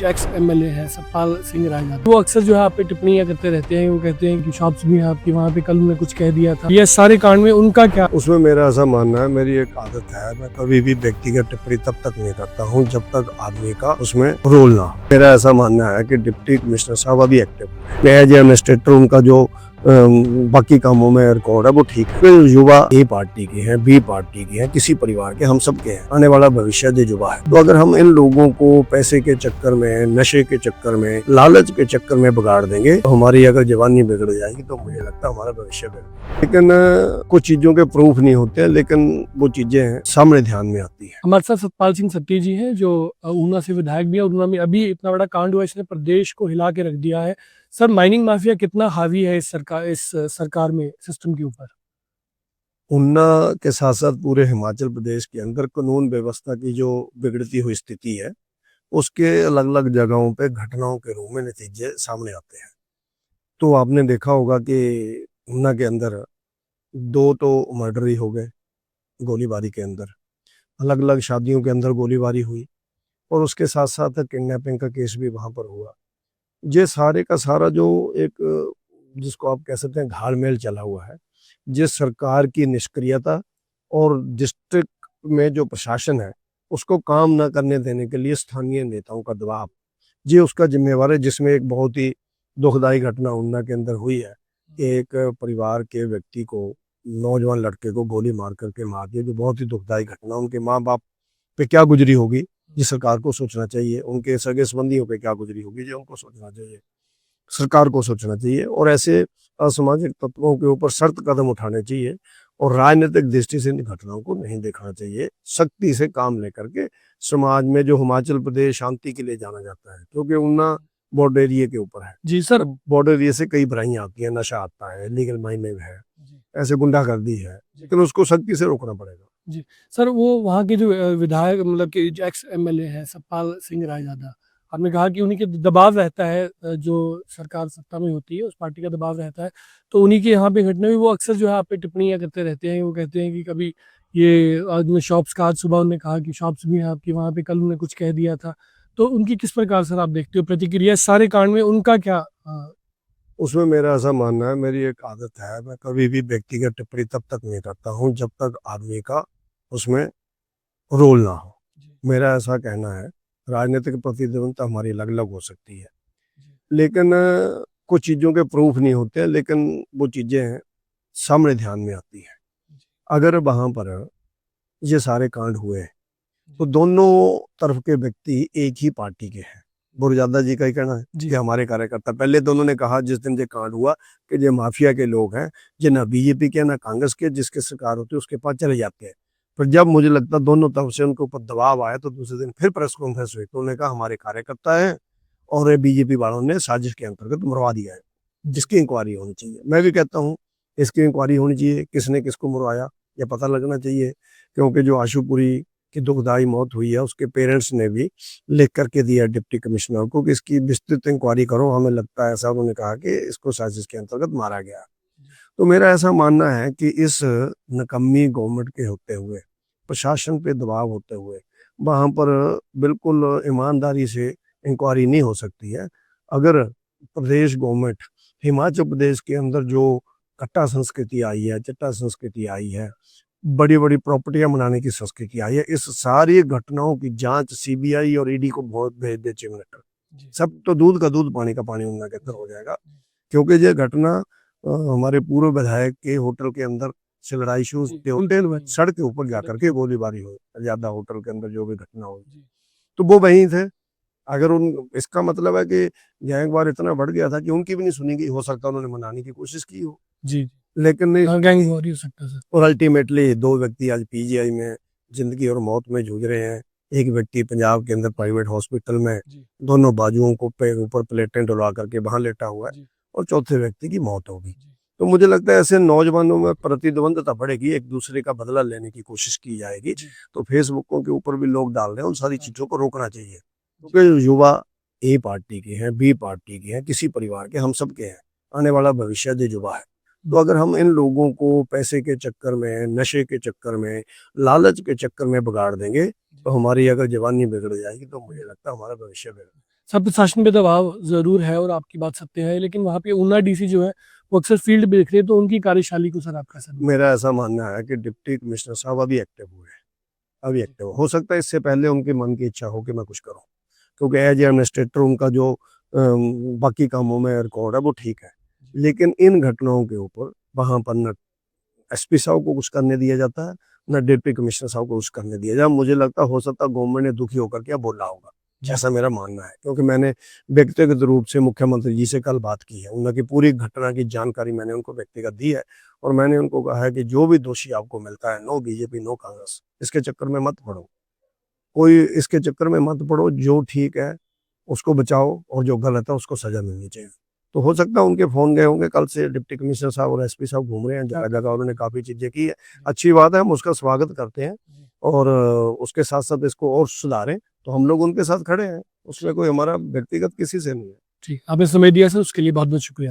जो ex MLA है सतपाल सिंह रायजादा, वो अक्सर जो है आप पे टिप्पणियां करते रहते हैं। वो कहते हैं कि शॉप्स भी हैं आपकी वहाँ पे, कल उन्होंने कुछ कह दिया था। ये सारे कांड में उनका क्या? उसमें मेरा ऐसा मानना है, मेरी एक आदत है, मैं कभी भी व्यक्तिगत टिप्पणी तब तक नहीं करता हूँ जब तक आदमी का उसमें रोल ना हो। मेरा ऐसा मानना है कि डिप्टी कमिश्नर साहब अभी एक्टिव है, एज एडमिनिस्ट्रेटर उनका जो बाकी कामों में रिकॉर्ड है वो ठीक है। फिर युवा ए पार्टी के हैं, बी पार्टी के हैं, किसी परिवार के, हम सब के हैं। आने वाला भविष्य जो युवा है, तो अगर हम इन लोगों को पैसे के चक्कर में, नशे के चक्कर में, लालच के चक्कर में बिगाड़ देंगे, तो हमारी अगर जवानी बिगड़ जाएगी तो मुझे लगता है हमारा भविष्य बिगड़। लेकिन कुछ चीजों के प्रूफ नहीं होते, लेकिन वो चीजें हैं सामने ध्यान में आती है। हमारे साथ सतपाल सिंह सत्ती जी हैं जो ऊना से विधायक भी है। ऊना में अभी इतना बड़ा कांड हुआ, इसने प्रदेश को हिला के रख दिया है। सर, माइनिंग माफिया कितना हावी है इस सरकार में, सिस्टम के ऊपर? ऊना के साथ साथ पूरे हिमाचल प्रदेश के अंदर कानून व्यवस्था की जो बिगड़ती हुई स्थिति है, उसके अलग अलग जगहों पे घटनाओं के रूप में नतीजे सामने आते हैं। तो आपने देखा होगा कि ऊना के अंदर 2 तो मर्डर ही हो गए गोलीबारी के अंदर, अलग अलग शादियों के अंदर गोलीबारी हुई, और उसके साथ साथ किडनैपिंग का केस भी वहां पर हुआ। ये सारे का सारा जो एक जिसको आप कह सकते हैं घालमेल चला हुआ है, जिस सरकार की निष्क्रियता और डिस्ट्रिक्ट में जो प्रशासन है उसको काम न करने देने के लिए स्थानीय नेताओं का दबाव, ये उसका जिम्मेवार है। जिसमें एक बहुत ही दुखदाई घटना ऊना के अंदर हुई है कि एक परिवार के व्यक्ति को, नौजवान लड़के को गोली मार करके मार दिया, जो बहुत ही दुखदाई घटना। उनके माँ बाप पे क्या गुजरी होगी, ये सरकार को सोचना चाहिए। उनके सगे संबंधियों पे क्या गुजरी होगी, ये उनको सोचना चाहिए, सरकार को सोचना चाहिए। और ऐसे असामाजिक तत्वों के ऊपर सख्त कदम उठाने चाहिए, और राजनीतिक दृष्टि से इन घटनाओं को नहीं देखना चाहिए। सख्ती से काम लेकर के समाज में, जो हिमाचल प्रदेश शांति के लिए जाना जाता है, क्योंकि ऊना बॉर्डर एरिया के ऊपर है। जी सर। बॉर्डर एरिया से कई बुराइयां आती हैं, नशा आता है, लीगल माइनिंग है, ऐसे गुंडागर्दी है, लेकिन उसको सख्ती से रोकना पड़ेगा। जी सर, वो वहाँ के जो विधायक, मतलब कि जो एक्स एमएलए है सतपाल सिंह रायजादा, आपने कहा कि उन्हीं के दबाव रहता है, जो सरकार सत्ता में होती है उस पार्टी का दबाव रहता है, तो उन्हीं के यहाँ पे घटना भी, वो अक्सर जो है आप पे टिप्पणियां करते रहते हैं। वो कहते हैं कि कभी ये आज में शॉप्स का, आज सुबह उन्होंने कहा कि शॉप्स भी हैं आपकी वहाँ पे, कल उन्होंने कुछ कह दिया था। तो उनकी किस प्रकार सर आप देखते हो प्रतिक्रिया इस सारे कांड में, उनका क्या? उसमें मेरा ऐसा मानना है, मेरी एक आदत है, मैं कभी भी व्यक्तिगत टिप्पणी तब तक नहीं करता हूँ जब तक आदमी का उसमें रोल ना हो। मेरा ऐसा कहना है, राजनीतिक प्रतिद्वंद्विता हमारी अलग अलग हो सकती है, लेकिन कुछ चीज़ों के प्रूफ नहीं होते, लेकिन वो चीज़ें हैं सामने ध्यान में आती है। अगर वहाँ पर ये सारे कांड हुए तो दोनों तरफ के व्यक्ति एक ही पार्टी के हैं। बुरजादा जी का ही कहना है कि हमारे कार्यकर्ता, पहले तो उन्होंने कहा जिस दिन ये कांड हुआ कि ये माफिया के लोग हैं, ये ना बीजेपी के ना कांग्रेस के, जिसके सरकार होती है उसके पास चले जाते हैं। पर जब मुझे लगता दोनों तरफ से उनके ऊपर दबाव आया, तो दूसरे दिन फिर प्रेस कॉन्फ्रेंस हुई, तो उन्होंने कहा हमारे कार्यकर्ता है और ये बीजेपी वालों ने साजिश के अंतर्गत मरवा दिया है, जिसकी इंक्वायरी होनी चाहिए। मैं भी कहता हूँ इसकी इंक्वायरी होनी चाहिए, किसने किसको मरवाया यह पता लगना चाहिए, क्योंकि जो आशुपुरी की दुखदाई मौत हुई है उसके पेरेंट्स ने भी लिख करके दिया डिप्टी कमिश्नर को कि इसकी विस्तृत इंक्वायरी करो, हमें लगता है ऐसा। उन्होंने कहा कि इसको साजिश के अंतर्गत मारा गया। तो मेरा ऐसा मानना है कि इस नकम्मी गवर्नमेंट के होते हुए, प्रशासन पे दबाव होते हुए, वहाँ पर बिल्कुल ईमानदारी से इंक्वायरी नहीं हो सकती है। अगर प्रदेश गवर्नमेंट, हिमाचल प्रदेश के अंदर जो कट्टा संस्कृति आई है, चट्टा संस्कृति आई है, बड़ी बड़ी प्रॉपर्टियां बनाने की संस्कृति आई है, इस सारी घटनाओं की जांच सीबीआई और ईडी को बहुत भेज दे चीफ मिनिस्टर, सब तो दूध का दूध पानी का पानी उनका कहकर हो जाएगा। क्योंकि ये घटना हमारे पूर्व विधायक के होटल के अंदर से लड़ाई शुरू सड़क के ऊपर जाकर के गोलीबारी हुई, ज्यादा होटल के अंदर जो भी घटना हुई, तो वो वहीं थे। अगर उन, इसका मतलब है कि गैंगवार इतना बढ़ गया था कि उनकी भी नहीं सुनी गई। हो सकता उन्होंने मनाने की कोशिश की हो, जी, लेकिन नहीं। गैंगवार हो सकता सर। और अल्टीमेटली 2 व्यक्ति आज पीजीआई में जिंदगी और मौत में जूझ रहे हैं। एक व्यक्ति पंजाब के अंदर प्राइवेट हॉस्पिटल में दोनों बाजुओं को पे ऊपर प्लेटें डलवा करके वहां लेटा हुआ है, और चौथे व्यक्ति की मौत होगी। तो मुझे लगता है ऐसे नौजवानों में प्रतिद्वंदता बढ़ेगी, एक दूसरे का बदला लेने की कोशिश की जाएगी। तो फेसबुकों के ऊपर भी लोग डाल रहे हैं, उन सारी चीजों को रोकना चाहिए, क्योंकि युवा ए पार्टी के हैं, बी पार्टी के हैं, किसी परिवार के, हम सब के हैं। आने वाला भविष्य जो युवा है, तो अगर हम इन लोगों को पैसे के चक्कर में, नशे के चक्कर में, लालच के चक्कर में बिगाड़ देंगे, तो हमारी अगर जवानी बिगड़ जाएगी, तो मुझे लगता है हमारा भविष्य बिगड़। सब प्रशासन पे दबाव ज़रूर है और आपकी बात सत्य है, लेकिन वहाँ पे ऊना डीसी जो है, वो अक्सर फील्ड पे दिख रहे हैं, तो उनकी कार्यशैली को सर आप कैसे देखते हैं? मेरा ऐसा मानना है कि डिप्टी कमिश्नर साहब अभी एक्टिव हुए हैं, अभी एक्टिव हो सकता है इससे पहले उनके मन की इच्छा हो कि मैं कुछ करूं, क्योंकि एज ए एडमिनिस्ट्रेटर उनका जो बाकी कामों में रिकॉर्ड है वो ठीक है, लेकिन इन घटनाओं के ऊपर वहां पर न एसपी साहब को कुछ करने दिया जाता है, न डिप्टी कमिश्नर साहब को कुछ करने दिया जाए। मुझे लगता हो सकता है गवर्नमेंट ने दुखी होकर क्या बोला होगा, जी। ऐसा मेरा मानना है, क्योंकि मैंने व्यक्तिगत रूप से मुख्यमंत्री जी से कल बात की है, उनकी पूरी घटना की जानकारी मैंने उनको व्यक्तिगत दी है और मैंने उनको कहा है कि जो भी दोषी आपको मिलता है, नो बीजेपी नो कांग्रेस, इसके चक्कर में मत पड़ो, कोई इसके चक्कर में मत पड़ो, जो ठीक है उसको बचाओ और जो गलत है उसको सजा मिलनी चाहिए। तो हो सकता है उनके फोन गए होंगे, कल से डिप्टी कमिश्नर साहब और एसपी साहब घूम रहे हैं जगह जगह, उन्होंने काफी चीजें की है, अच्छी बात है, हम उसका स्वागत करते हैं और उसके साथ साथ इसको और सुधारें, तो हम लोग उनके साथ खड़े हैं, उसमें कोई हमारा व्यक्तिगत किसी से नहीं है। ठीक, आपने समय दिया सर, उसके लिए बहुत-बहुत शुक्रिया सर।